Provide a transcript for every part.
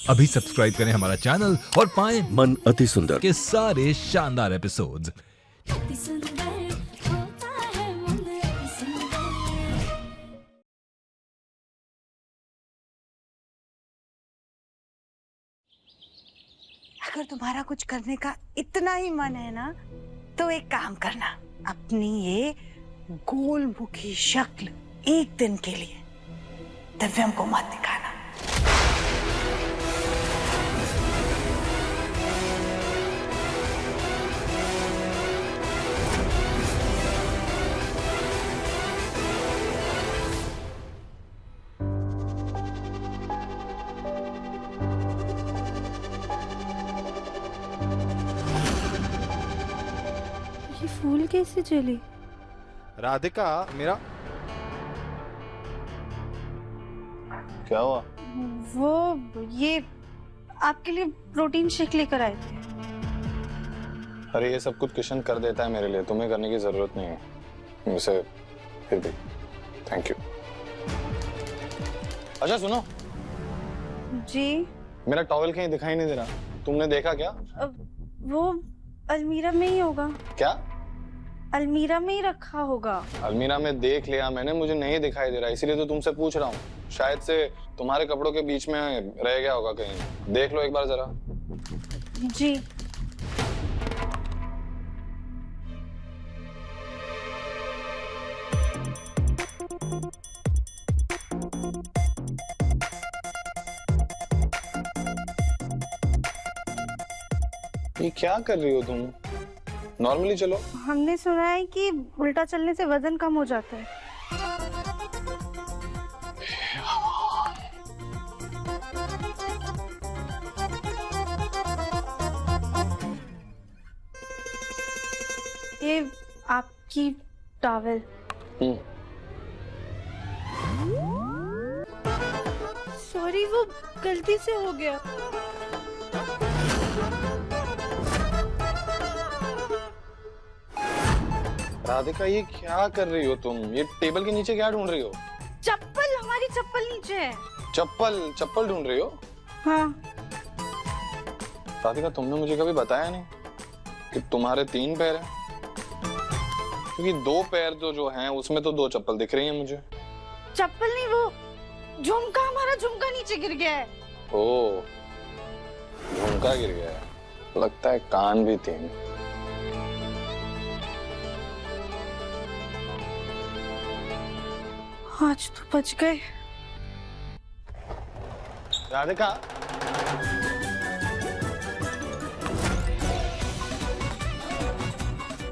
अभी सब्सक्राइब करें हमारा चैनल और पाएं मन अति सुंदर के सारे शानदार एपिसोड्स। अति सुंदर होता है मन अति सुंदर। अगर तुम्हारा कुछ करने का इतना ही मन है ना, तो एक काम करना, अपनी ये गोलमुखी शक्ल एक दिन के लिए दिव्यम को मत दिखाना। ये फूल कैसे जली? राधिका, मेरा क्या हुआ? वो ये आपके लिए प्रोटीन शेक लेकर आए थे। अरे ये सब कुछ किशन कर देता है मेरे लिए, तुम्हें करने की जरूरत नहीं है मुझसे, फिर भी थैंक यू। अच्छा सुनो जी। मेरा टॉवल कहीं दिखाई नहीं दे रहा, तुमने देखा क्या? वो अलमीरा में ही होगा। क्या? अलमीरा में ही रखा होगा। अलमीरा में देख लिया मैंने, मुझे नहीं दिखाई दे रहा, इसीलिए तो तुमसे पूछ रहा हूँ। शायद से तुम्हारे कपड़ों के बीच में रह गया होगा कहीं, देख लो एक बार जरा। जी। ये क्या कर रही हो तुम? नॉर्मली चलो। हमने सुना है कि उल्टा चलने से वजन कम हो जाता है। ये आपकी टॉवेल। सॉरी, वो गलती से हो गया। राधिका ये क्या कर रही हो तुम? ये टेबल के नीचे क्या ढूंढ रही हो? चप्पल, हमारी चप्पल नीचे है। चप्पल ढूंढ रही हो? हाँ। राधिका तुमने मुझे कभी बताया नहीं कि तुम्हारे 3 पैर हैं, क्योंकि 2 पैर जो हैं उसमें तो 2 चप्पल दिख रही हैं मुझे। चप्पल नहीं, वो झुमका, हमारा झुमका नीचे गिर गया है। ओह, झुमका गिर गया है, लगता है कान भी 3। आज तो बच गए। राधिका,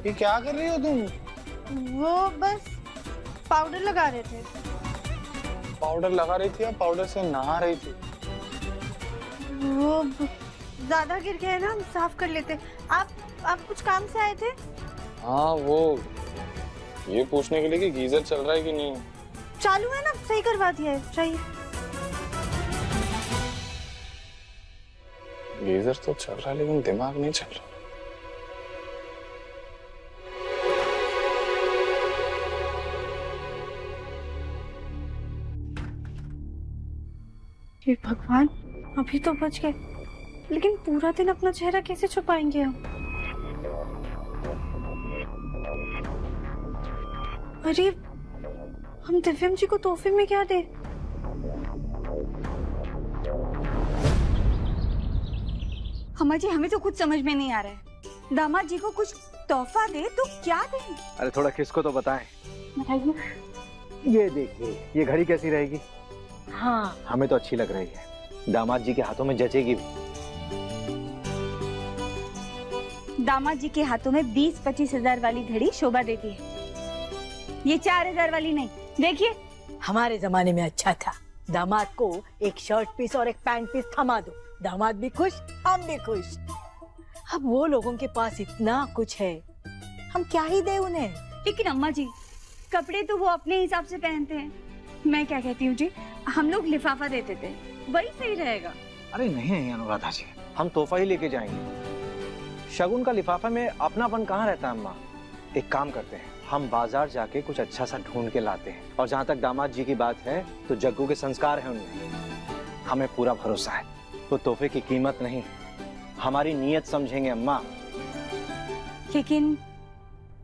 ये क्या कर रही हो तुम? वो बस पाउडर लगा रहे थे। पाउडर लगा रही थी या पाउडर से नहा रही थी? वो ज्यादा गिर गया है ना, हम साफ कर लेते। आप कुछ काम से आए थे? हाँ, वो ये पूछने के लिए कि गीजर चल रहा है कि नहीं। चालू है ना, सही करवा दिया है। चाहिए? गीजर तो चल रहा है लेकिन दिमाग नहीं चल रहा। हे भगवान, अभी तो बच गए, लेकिन पूरा दिन अपना चेहरा कैसे छुपाएंगे हम? अरे, हम दिव्यम जी को तोहफे में क्या दे? अम्मा जी, हमें तो कुछ समझ में नहीं आ रहा है। दामाद जी को कुछ तोहफा दे तो क्या दे? अरे थोड़ा किसको तो बताएं। बताइए। ये देखिए, ये घड़ी कैसी रहेगी? हाँ, हमें तो अच्छी लग रही है, दामाद जी के हाथों में जचेगी भी। दामाद जी के हाथों में 20-25 हजार वाली घड़ी शोभा देती है, ये 4000 वाली नहीं। देखिए, हमारे जमाने में अच्छा था, दामाद को एक शर्ट पीस और एक पैंट पीस थमा दो, दामाद भी खुश, हम भी खुश। अब वो लोगों के पास इतना कुछ है, हम क्या ही दे उन्हें। लेकिन अम्मा जी, कपड़े तो वो अपने हिसाब से पहनते हैं। मैं क्या कहती हूँ जी, हम लोग लिफाफा देते थे, वही सही रहेगा। अरे नहीं अनुराधा जी, हम तोहफा ही लेके जाएंगे। शगुन का लिफाफा में अपनापन कहाँ रहता है अम्मा? एक काम करते हैं, हम बाजार जाके कुछ अच्छा सा ढूंढ के लाते हैं। और जहाँ तक दामाद जी की बात है, तो जग्गू के संस्कार हैं उनमें, हमें पूरा भरोसा है। तो तोहफे की कीमत नहीं, हमारी नीयत समझेंगे अम्मा। लेकिन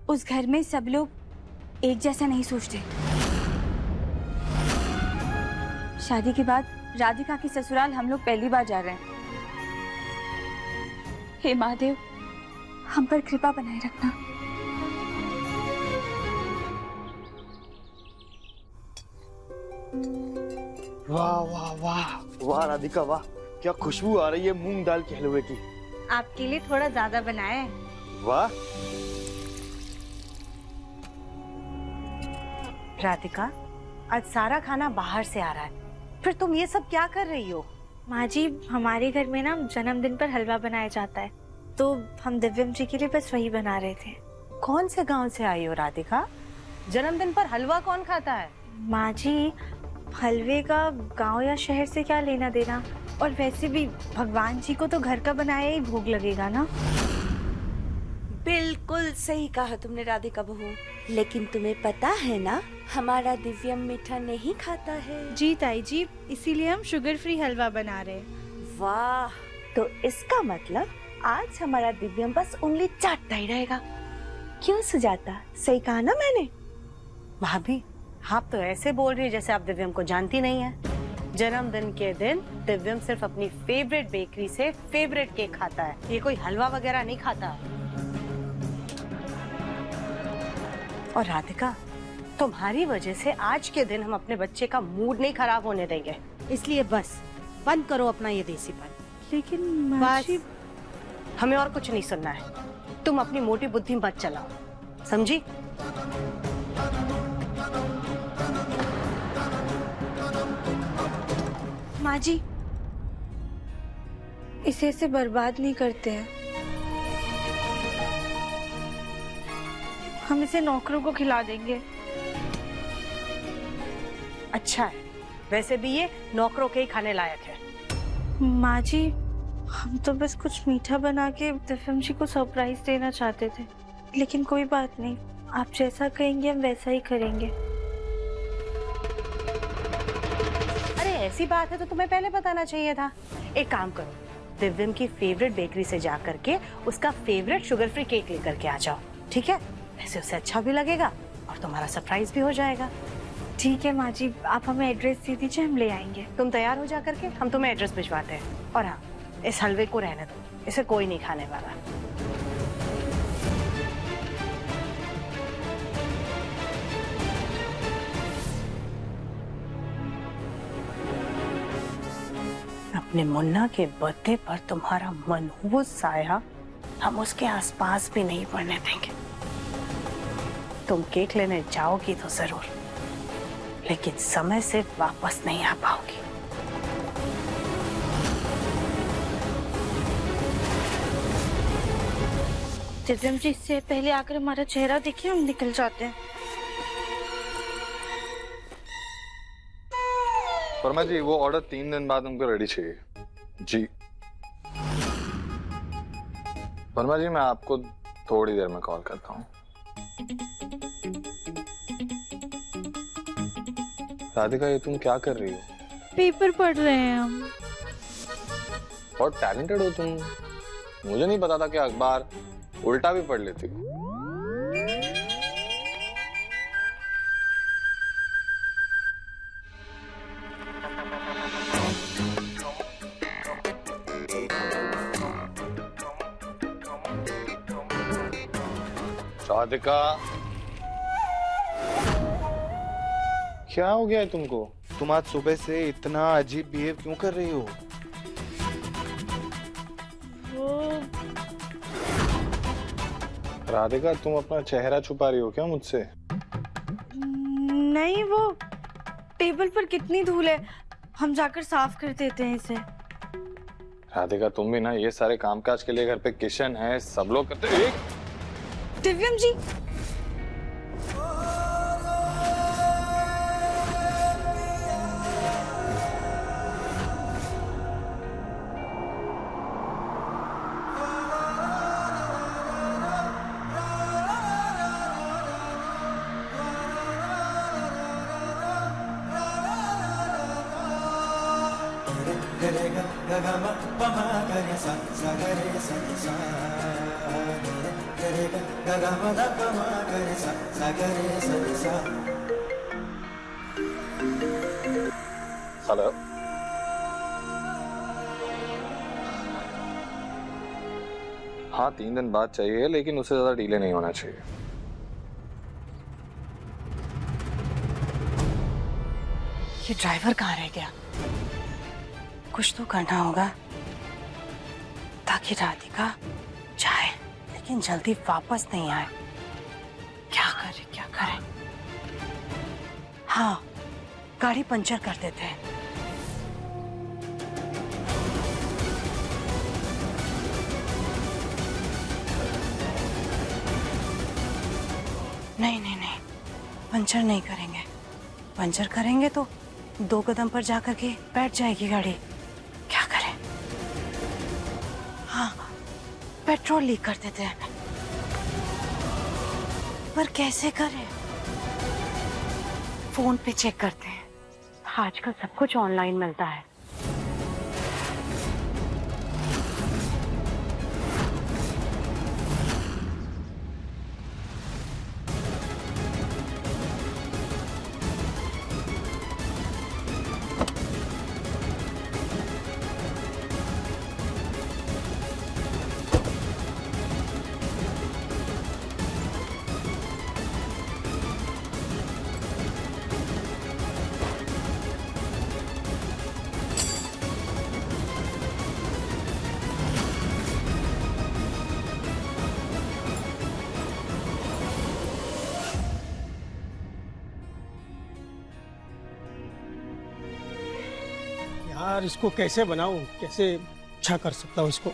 उस घर में सब लोग एक जैसा नहीं सोचते। शादी के बाद राधिका की ससुराल हम लोग पहली बार जा रहे हैं। हे महादेव, हम पर कृपा बनाए रखना। वाह वाह वाह वाह राधिका वाह, क्या खुशबू आ रही है मूंग दाल के हलवे की। आपके लिए थोड़ा ज्यादा बनाए। वाह। राधिका, आज सारा खाना बाहर से आ रहा है, फिर तुम ये सब क्या कर रही हो? माँ जी, हमारे घर में ना जन्मदिन पर हलवा बनाया जाता है, तो हम दिव्यम जी के लिए बस वही बना रहे थे। कौन से गांव से आई हो राधिका? जन्मदिन पर हलवा कौन खाता है? माँ जी, हलवे का गांव या शहर से क्या लेना देना, और वैसे भी भगवान जी को तो घर का बनाया ही भोग लगेगा ना। बिल्कुल सही कहा तुमने राधिका बहू, लेकिन तुम्हें पता है ना हमारा दिव्यम मीठा नहीं खाता है। जी ताई जी, इसीलिए हम शुगर फ्री हलवा बना रहे हैं। वाह, तो इसका मतलब आज हमारा दिव्यम बस उंगली चाटता ही रहेगा। क्यों सुजाता, सही कहा ना मैंने? भाभी, आप तो ऐसे बोल रही है जैसे आप दिव्यम को जानती नहीं है। जन्मदिन के दिन दिव्यम सिर्फ अपनी फेवरेट बेकरी से फेवरेट केक खाता है, ये कोई हलवा वगैरह नहीं खाता। और राधिका, तुम्हारी वजह से आज के दिन हम अपने बच्चे का मूड नहीं खराब होने देंगे, इसलिए बस बंद करो अपना ये देसीपन। लेकिन माँ जी, हमें और कुछ नहीं सुनना है, तुम अपनी मोटी बुद्धि मत चलाओ, समझी? माँ जी, इसे ऐसे बर्बाद नहीं करते हैं, हम इसे नौकरों को खिला देंगे। अच्छा है, वैसे भी ये नौकरों के ही खाने लायक है। माँ जी, हम तो बस कुछ मीठा बना के दिव्यम जी को सरप्राइज देना चाहते थे, लेकिन कोई बात नहीं, आप जैसा कहेंगे हम वैसा ही करेंगे। अरे ऐसी बात है तो तुम्हें पहले बताना चाहिए था। एक काम करो, दिव्यम की फेवरेट बेकरी से जा करके उसका फेवरेट शुगर फ्री केक लेकर के आ जाओ, ठीक है? वैसे उसे अच्छा भी लगेगा और तुम्हारा सरप्राइज भी हो जाएगा। ठीक है माँ जी, आप हमें एड्रेस दे दीजिए, हम ले आएंगे। तुम तैयार हो जा करके, हम तुम्हें एड्रेस भिजवाते हैं। और हाँ, इस हलवे को रहने दो, इसे कोई नहीं खाने वाला। अपने मुन्ना के बर्थडे पर तुम्हारा मनहूस साया हम उसके आसपास भी नहीं पड़ने देंगे। तुम केक लेने जाओगी तो जरूर, लेकिन समय से वापस नहीं आ पाओगी। दिव्यम जी, इससे पहले आकर हमारा चेहरा देखिए, हम निकल जाते हैं। वर्मा जी, वो ऑर्डर 3 दिन बाद हमको रेडी चाहिए जी। वर्मा जी, मैं आपको थोड़ी देर में कॉल करता हूँ। राधिका, ये तुम क्या कर रही हो? पेपर पढ़ रहे हैं हम। बहुत टैलेंटेड हो तुम, मुझे नहीं पता था कि अखबार उल्टा भी पढ़ लेती हो। राधिका, क्या हो गया है तुमको? तुम आज सुबह से इतना अजीब बिहेव क्यों कर रही हो? राधिका, तुम अपना चेहरा छुपा रही हो क्या मुझसे? नहीं, वो टेबल पर कितनी धूल है, हम जाकर साफ कर देते हैं इसे। राधिका, तुम भी ना, ये सारे कामकाज के लिए घर पे किशन है, सब लोग करते हैं। दिव्यम जी, हेलो। हाँ 3 दिन बाद चाहिए, लेकिन उससे ज्यादा डिले नहीं होना चाहिए। ये ड्राइवर कहाँ रह गया? कुछ तो करना होगा ताकि राधिका जाए लेकिन जल्दी वापस नहीं आए। क्या करे क्या करे? हाँ, गाड़ी पंचर कर देते हैं। नहीं नहीं नहीं, पंचर नहीं करेंगे। पंचर करेंगे तो 2 कदम पर जाकर के बैठ जाएगी गाड़ी। क्या करें? हाँ, पेट्रोल लीक कर देते हैं। पर कैसे करें? फोन पे चेक करते हैं। आजकल सब कुछ ऑनलाइन मिलता है। यार इसको कैसे बनाऊं, कैसे अच्छा कर सकता हूँ इसको।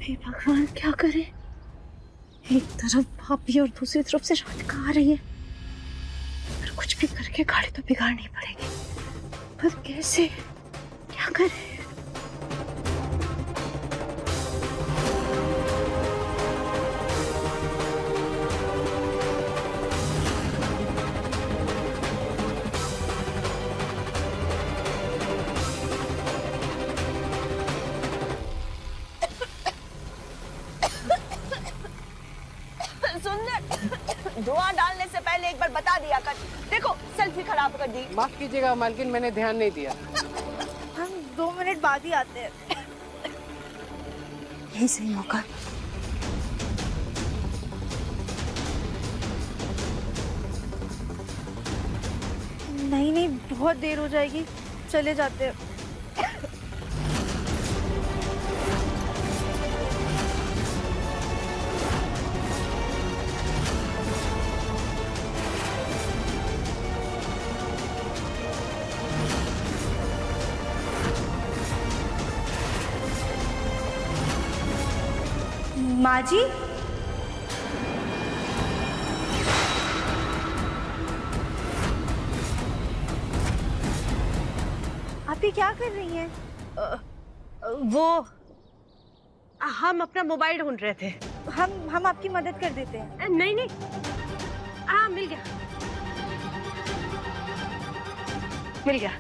हे भगवान, क्या करें? एक तरफ भाभी और दूसरी तरफ से राधिका आ रही है। पर कुछ भी करके गाड़ी तो बिगाड़नी पड़ेगी। पर कैसे? क्या करें? धुआं डालने से पहले एक बार बता दिया कर। देखो सेल्फी खराब कर दी। माफ कीजिएगा मालकिन, मैंने ध्यान नहीं दिया। हम 2 मिनट बाद ही आते हैं। यही सही मौका। नहीं नहीं, बहुत देर हो जाएगी, चले जाते हैं। माँ जी, आप ये क्या कर रही हैं? वो हम अपना मोबाइल ढूंढ रहे थे। हम आपकी मदद कर देते हैं। नहीं नहीं, हाँ मिल गया, मिल गया।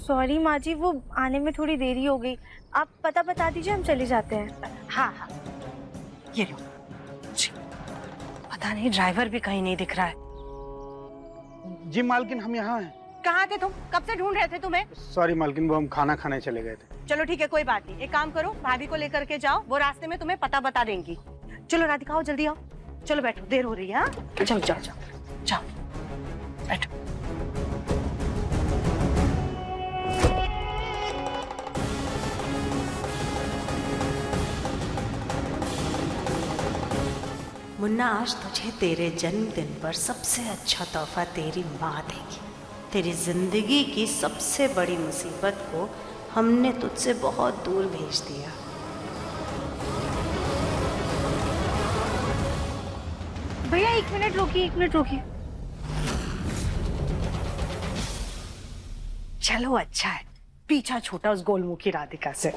सॉरी माँ जी, वो आने में थोड़ी देरी हो गई। आप पता बता दीजिए, हम चले जाते हैं। हाँ हाँ, ये लो जी। पता नहीं ड्राइवर भी कहीं नहीं दिख रहा है। जी मालकिन, हम यहाँ हैं। कहाँ थे तुम? कब से ढूंढ रहे थे तुम्हें। सॉरी मालकिन, वो हम खाना खाने चले गए थे। चलो ठीक है, कोई बात नहीं। एक काम करो, भाभी को लेकर के जाओ, वो रास्ते में तुम्हें पता बता देंगी। चलो राधिका, आओ जल्दी आओ। चलो बैठो, देर हो रही है। हाँ जाओ जाओ जाओ जाओ, बैठो। मुन्ना, आज तुझे तेरे जन्मदिन पर सबसे अच्छा तोहफा तेरी माँ देगी। तेरी जिंदगी की सबसे बड़ी मुसीबत को हमने तुझसे बहुत दूर भेज दिया। भैया 1 मिनट रोकिए, 1 मिनट रोकिए। चलो अच्छा है, पीछा छूटा उस गोलमुखी राधिका से।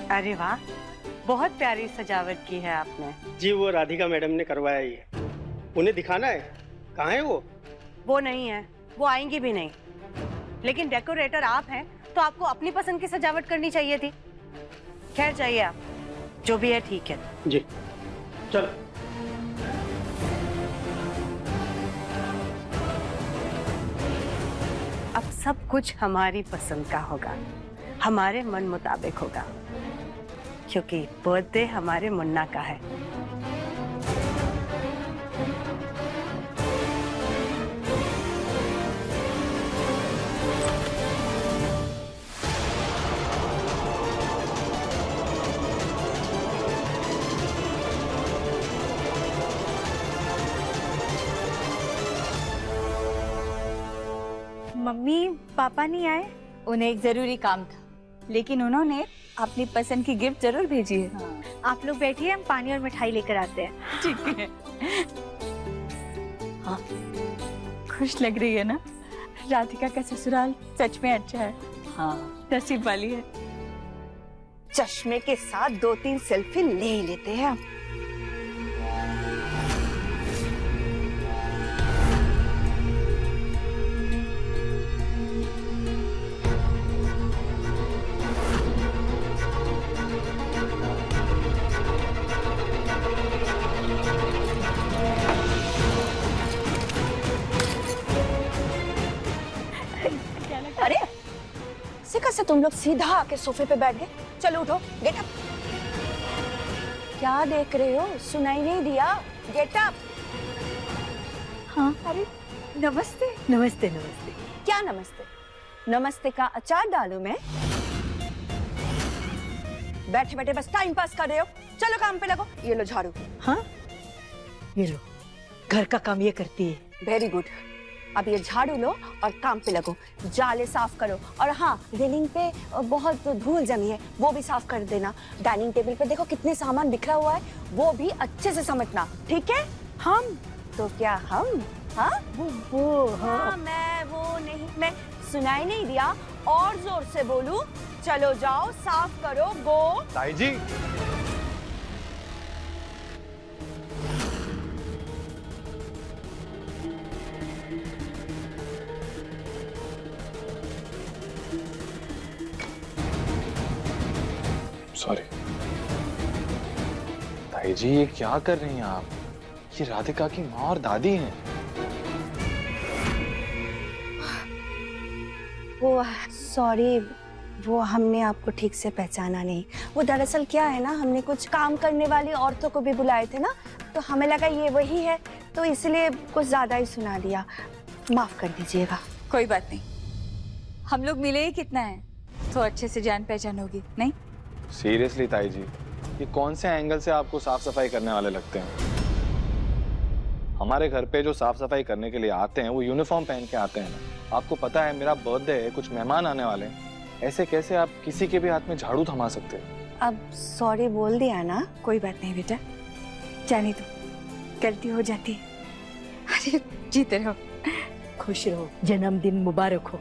अरे वाह, बहुत प्यारी सजावट की है आपने। जी वो राधिका मैडम ने करवाया ही है। उन्हें दिखाना है। कहाँ है वो? वो नहीं है, वो आएंगी भी नहीं। लेकिन डेकोरेटर आप हैं तो आपको अपनी पसंद की सजावट करनी चाहिए थी। खैर जाइए आप, जो भी है ठीक है। जी चलो। अब सब कुछ हमारी पसंद का होगा, हमारे मन मुताबिक होगा, क्योंकि बर्थडे हमारे मुन्ना का है। मम्मी पापा नहीं आए? उन्हें एक जरूरी काम था, लेकिन उन्होंने अपनी पसंद की गिफ्ट जरूर भेजी है। हाँ। आप लोग बैठिए, हम पानी और मिठाई लेकर आते हैं। ठीक है। हाँ, खुश लग रही है ना? राधिका का ससुराल सच में अच्छा है। हाँ, नसीब वाली है। चश्मे के साथ 2-3 सेल्फी ले ही लेते हैं हम। अरे कैसे तुम लोग सीधा आके सोफे पे बैठ गए? चलो उठो, गेट अप। क्या देख रहे हो? सुनाई नहीं दिया? Get up. हाँ, अरे नमस्ते। नमस्ते नमस्ते। क्या नमस्ते? नमस्ते का अचार डालूं मैं? बैठे बैठे बस टाइम पास कर रहे हो। चलो काम पे लगो। ये लो झाड़ू। हाँ, ये लो, घर का काम ये करती है। Very good. अब ये झाड़ू लो और काम पे लगो। जाले साफ करो, और हाँ, रेलिंग पे बहुत धूल जमी है, वो भी साफ कर देना। डाइनिंग टेबल पे देखो कितने सामान बिखरा हुआ है, वो भी अच्छे से समेटना, ठीक है? हम तो क्या हम? हाँ हाँ, मैं वो नहीं, मैं सुनाई नहीं दिया, और जोर से बोलूं? चलो जाओ साफ करो, गो। ताई जी, सॉरी। ताई जी, ये क्या कर रही हैं आप? ये राधिका की माँ और दादी हैं। वो सॉरी, वो हमने आपको ठीक से पहचाना नहीं। वो दरअसल क्या है ना, हमने कुछ काम करने वाली औरतों को भी बुलाए थे ना, तो हमें लगा ये वही है, तो इसलिए कुछ ज्यादा ही सुना दिया। माफ कर दीजिएगा। कोई बात नहीं, हम लोग मिले ही कितना है, तो अच्छे से जान पहचान होगी नहीं? सीरियसली ताई जी, ये कौन से एंगल से आपको साफ सफाई करने वाले लगते हैं? हमारे घर पे जो साफ सफाई करने के लिए आते हैं वो यूनिफॉर्म पहन के आते हैं ना। आपको पता है मेरा बर्थडे है, कुछ मेहमान आने वाले हैं, ऐसे कैसे आप किसी के भी हाथ में झाड़ू थमा सकते हैं? अब सॉरी बोल दिया ना। कोई बात नहीं बेटा, जाने दो, गलती हो जाती है। अरे जीते रहो, खुश रहो, जन्मदिन मुबारक हो।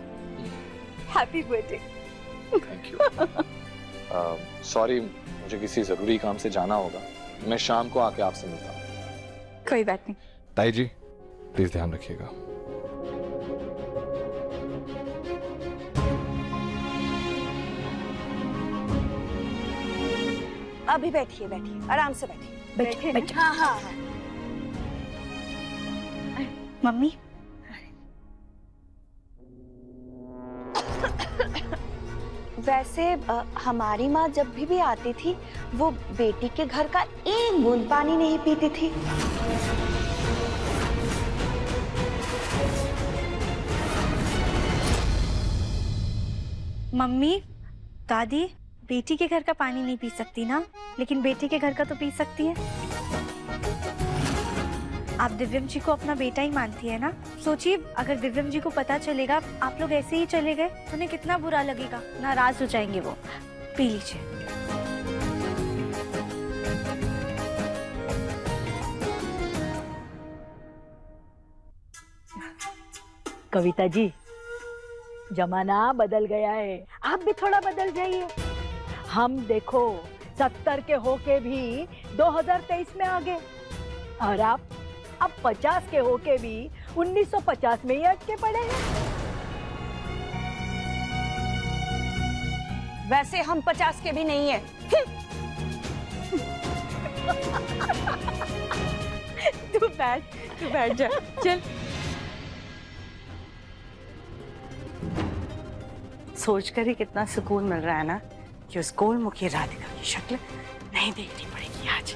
Happy birthday. Thank you. Sorry, मुझे किसी जरूरी काम से जाना होगा, मैं शाम को आके आपसे मिलता हूँ। कोई बात नहीं। ताई जी, प्लीज ध्यान रखिएगा। अभी बैठिए, बैठिए, आराम से बैठिए। बैठिए, बैठिए। हाँ हाँ हाँ। मम्मी, वैसे हमारी माँ जब भी आती थी, वो बेटी के घर का एक बूंद पानी नहीं पीती थी। मम्मी, दादी, बेटी के घर का पानी नहीं पी सकती ना, लेकिन बेटे के घर का तो पी सकती है। आप दिव्यम जी को अपना बेटा ही मानती है ना? सोचिए, अगर दिव्यम जी को पता चलेगा आप लोग ऐसे ही चले गए तो उन्हें कितना बुरा लगेगा, नाराज हो जाएंगे वो। पी लीजिए। कविता जी, जमाना बदल गया है, आप भी थोड़ा बदल जाइए। हम देखो 70 के होके भी 2023 में आ गए, और आप अब 50 के होके भी 1950 में ही अटके पड़े हैं। वैसे हम 50 के भी नहीं है। तू बैठ जा, चल। सोचकर ही कितना सुकून मिल रहा है ना कि उस गोलमुखी राधिका की शक्ल नहीं देखनी पड़ेगी आज।